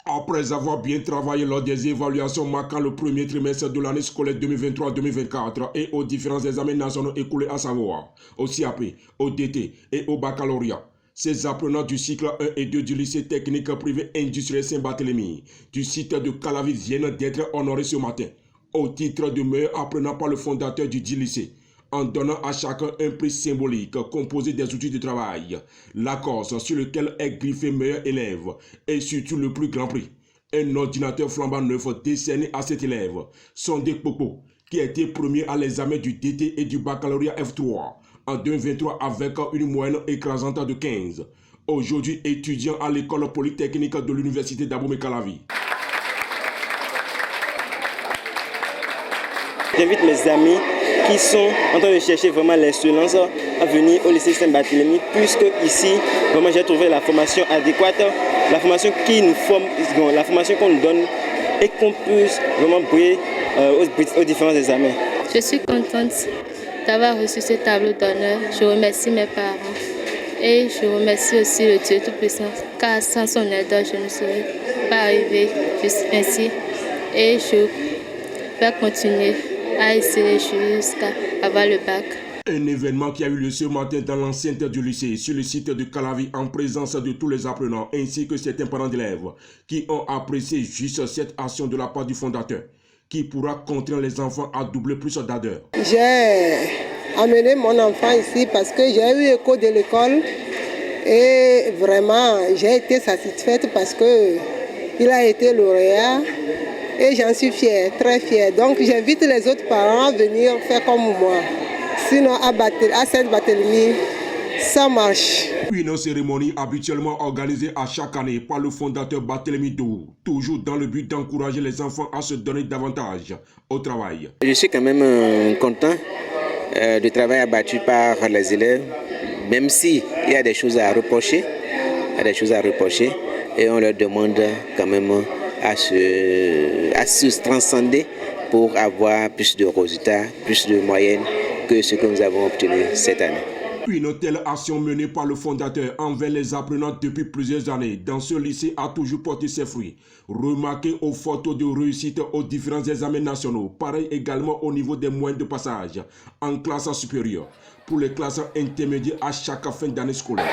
Après avoir bien travaillé lors des évaluations marquant le premier trimestre de l'année scolaire 2023-2024 et aux différents examens nationaux écoulés à savoir au CAP, au DT et au baccalauréat, ces apprenants du cycle 1 et 2 du lycée technique privé industriel Saint-Barthélemy du site de Calavi viennent d'être honorés ce matin au titre de meilleur apprenant par le fondateur du dit lycée, en donnant à chacun un prix symbolique composé des outils de travail, la cause sur lequel est griffé meilleur élève et surtout le plus grand prix, un ordinateur flambant neuf décerné à cet élève, Sondé Popo, qui a été premier à l'examen du DT et du baccalauréat F3 en 2023 avec une moyenne écrasante de 15. Aujourd'hui étudiant à l'école polytechnique de l'université d'Abomey-Calavi. J'invite mes amis qui sont en train de chercher vraiment l'excellence à venir au lycée Saint-Barthélemy, puisque ici, vraiment j'ai trouvé la formation adéquate, la formation qui nous forme, la formation qu'on nous donne et qu'on puisse vraiment briller aux différents examens. Je suis contente d'avoir reçu ce tableau d'honneur. Je remercie mes parents et je remercie aussi le Dieu Tout-Puissant, car sans son aide, je ne serais pas arrivée ainsi et je vais continuer à essayer jusqu'à avoir le bac. Un événement qui a eu lieu ce matin dans l'enceinte du lycée, sur le site de Calavi, en présence de tous les apprenants ainsi que certains parents d'élèves qui ont apprécié juste cette action de la part du fondateur, qui pourra contraindre les enfants à doubler plus d'ardeur. J'ai amené mon enfant ici parce que j'ai eu écho de l'école et vraiment j'ai été satisfaite parce qu'il a été lauréat. Et j'en suis fière, très fière. Donc j'invite les autres parents à venir faire comme moi. Sinon à Saint-Barthélemy, ça marche. Une cérémonie habituellement organisée à chaque année par le fondateur Barthélemy Dou, toujours dans le but d'encourager les enfants à se donner davantage au travail. Je suis quand même content du travail abattu par les élèves, même s'il y a des choses à reprocher, et on leur demande quand même à se transcender pour avoir plus de résultats, plus de moyens que ce que nous avons obtenu cette année. Une telle action menée par le fondateur envers les apprenants depuis plusieurs années dans ce lycée a toujours porté ses fruits. Remarquez aux photos de réussite aux différents examens nationaux, pareil également au niveau des moyens de passage en classe supérieure, pour les classes intermédiaires à chaque fin d'année scolaire.